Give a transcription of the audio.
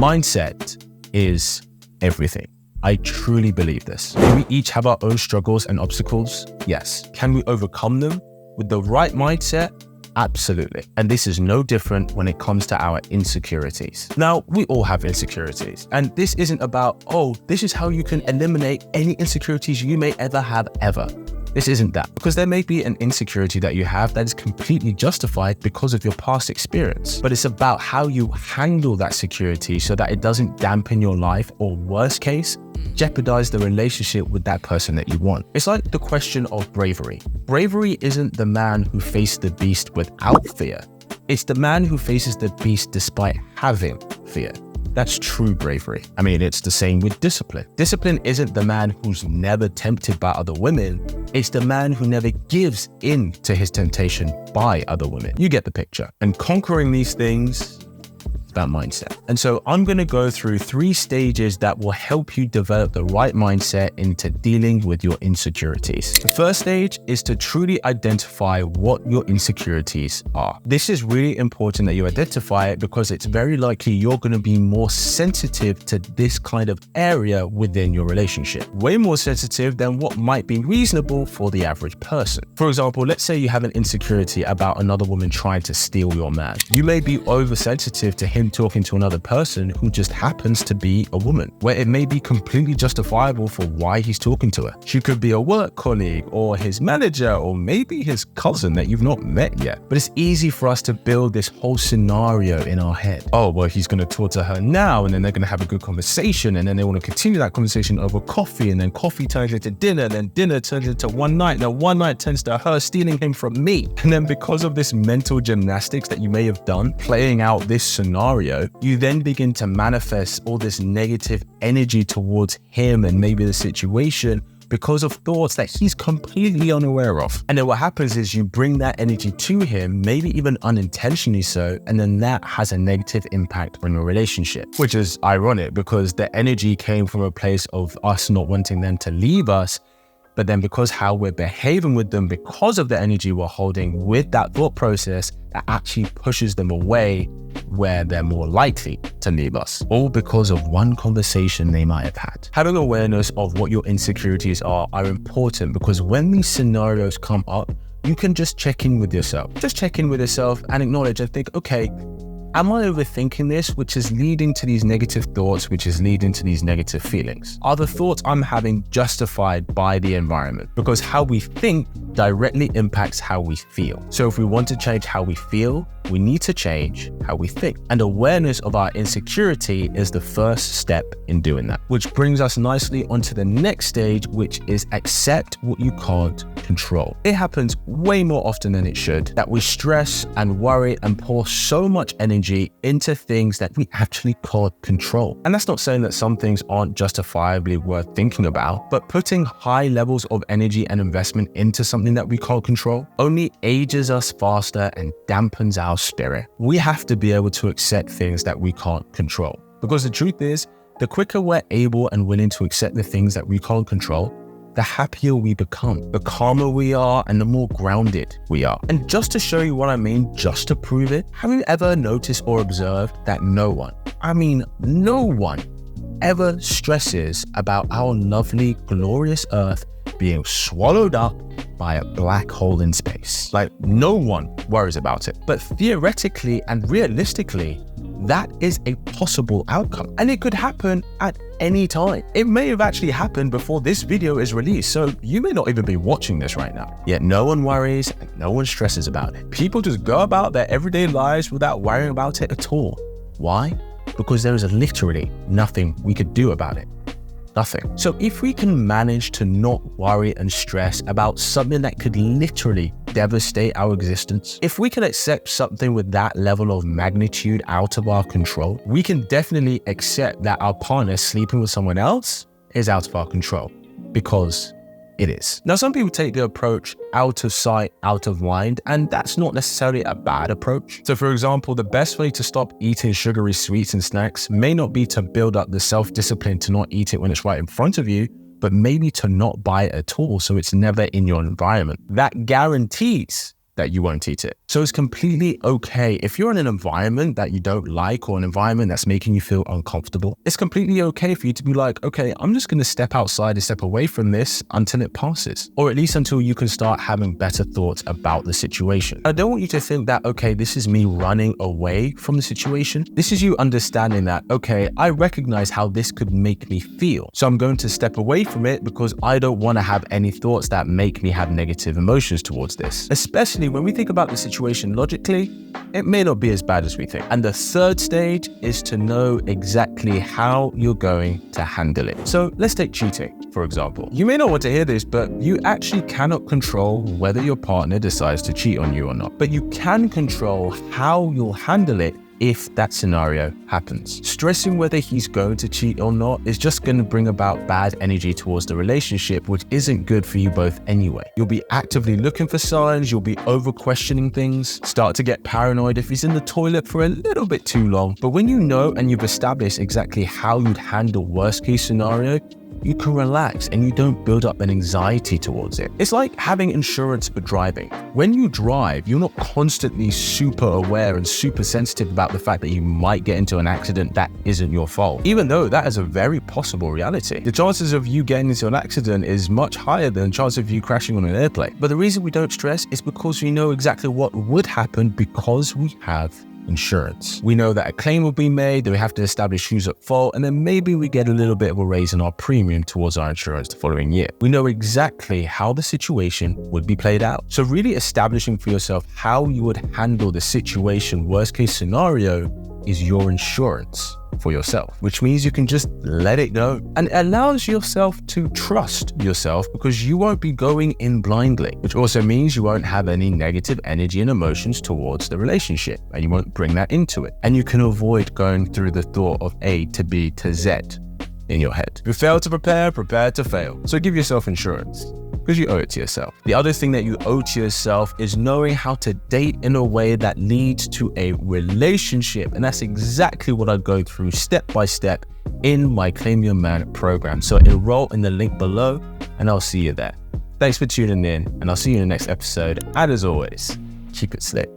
Mindset is everything. I truly believe this. Do we each have our own struggles and obstacles? Yes. Can we overcome them with the right mindset? Absolutely. And this is no different when it comes to our insecurities. Now, we all have insecurities. And this isn't about, oh, this is how you can eliminate any insecurities you may ever have ever. This isn't that, because there may be an insecurity that you have that is completely justified because of your past experience. But it's about how you handle that security so that it doesn't dampen your life, or worst case, jeopardize the relationship with that person that you want. It's like the question of bravery. Bravery isn't the man who faced the beast without fear. It's the man who faces the beast despite having fear. That's true bravery. I mean, it's the same with discipline. Discipline isn't the man who's never tempted by other women. It's the man who never gives in to his temptation by other women. You get the picture. And conquering these things, that mindset. And so I'm going to go through 3 stages that will help you develop the right mindset into dealing with your insecurities. The first stage is to truly identify what your insecurities are. This is really important that you identify it, because it's very likely you're going to be more sensitive to this kind of area within your relationship. Way more sensitive than what might be reasonable for the average person. For example, let's say you have an insecurity about another woman trying to steal your man. You may be oversensitive to him talking to another person who just happens to be a woman, where it may be completely justifiable for why he's talking to her. She could be a work colleague, or his manager, or maybe his cousin that you've not met yet. But it's easy for us to build this whole scenario in our head. Oh, well, he's going to talk to her now, and then they're going to have a good conversation, and then they want to continue that conversation over coffee, and then coffee turns into dinner, and then dinner turns into one night, and then one night turns to her stealing him from me. And then because of this mental gymnastics that you may have done, playing out this scenario, you then begin to manifest all this negative energy towards him and maybe the situation because of thoughts that he's completely unaware of. And then what happens is you bring that energy to him, maybe even unintentionally so, and then that has a negative impact on your relationship, which is ironic because the energy came from a place of us not wanting them to leave us. But then because how we're behaving with them, because of the energy we're holding with that thought process, that actually pushes them away where they're more likely to leave us, all because of one conversation they might have had. Having awareness of what your insecurities are important, because when these scenarios come up, you can just check in with yourself. Just check in with yourself and acknowledge and think, okay, am I overthinking this, which is leading to these negative thoughts, which is leading to these negative feelings? Are the thoughts I'm having justified by the environment? Because how we think directly impacts how we feel. So if we want to change how we feel, we need to change how we think. And awareness of our insecurity is the first step in doing that. Which brings us nicely onto the next stage, which is accept what you can't control. It happens way more often than it should that we stress and worry and pour so much energy into things that we actually can't control. And that's not saying that some things aren't justifiably worth thinking about, but putting high levels of energy and investment into something that we can't control only ages us faster and dampens our spirit. We have to be able to accept things that we can't control, because the truth is, the quicker we're able and willing to accept the things that we can't control, the happier we become, the calmer we are, and the more grounded we are. And just to show you what I mean, just to prove it, have you ever noticed or observed that no one ever stresses about our lovely, glorious Earth being swallowed up by a black hole in space? Like, no one worries about it. But theoretically and realistically, that is a possible outcome, and it could happen at any time. It may have actually happened before this video is released, so you may not even be watching this right now. Yet no one worries and no one stresses about it. People just go about their everyday lives without worrying about it at all. Why? Because there is literally nothing we could do about it. Nothing. So if we can manage to not worry and stress about something that could literally devastate our existence, if we can accept something with that level of magnitude out of our control, we can definitely accept that our partner sleeping with someone else is out of our control, because it is. Now, some people take the approach out of sight, out of mind, and that's not necessarily a bad approach. So for example, the best way to stop eating sugary sweets and snacks may not be to build up the self-discipline to not eat it when it's right in front of you, but maybe to not buy it at all so it's never in your environment. That guarantees that you won't eat it. So it's completely okay if you're in an environment that you don't like or an environment that's making you feel uncomfortable. It's completely okay for you to be like, okay, I'm just going to step outside and step away from this until it passes, or at least until you can start having better thoughts about the situation. I don't want you to think that, okay, this is me running away from the situation. This is you understanding that, okay, I recognize how this could make me feel. So I'm going to step away from it because I don't want to have any thoughts that make me have negative emotions towards this. Especially when we think about the situation logically, it may not be as bad as we think. And the third stage is to know exactly how you're going to handle it. So let's take cheating, for example. You may not want to hear this, but you actually cannot control whether your partner decides to cheat on you or not. But you can control how you'll handle it if that scenario happens. Stressing whether he's going to cheat or not is just going to bring about bad energy towards the relationship, which isn't good for you both anyway. You'll be actively looking for signs, you'll be over questioning things, start to get paranoid if he's in the toilet for a little bit too long. But when you know and you've established exactly how you'd handle worst case scenario, you can relax and you don't build up an anxiety towards it. It's like having insurance for driving. When you drive, you're not constantly super aware and super sensitive about the fact that you might get into an accident that isn't your fault, even though that is a very possible reality. The chances of you getting into an accident is much higher than the chance of you crashing on an airplane. But the reason we don't stress is because we know exactly what would happen because we have insurance. We know that a claim will be made, that we have to establish who's at fault, and then maybe we get a little bit of a raise in our premium towards our insurance the following year. We know exactly how the situation would be played out. So really establishing for yourself how you would handle the situation, worst case scenario, is your insurance for yourself, which means you can just let it go and allows yourself to trust yourself because you won't be going in blindly, which also means you won't have any negative energy and emotions towards the relationship and you won't bring that into it. And you can avoid going through the thought of A to B to Z in your head. If you fail to prepare, prepare to fail. So give yourself insurance, because you owe it to yourself. The other thing that you owe to yourself is knowing how to date in a way that leads to a relationship. And that's exactly what I go through step by step in my Claim Your Man program. So enroll in the link below and I'll see you there. Thanks for tuning in and I'll see you in the next episode. And as always, keep it slick.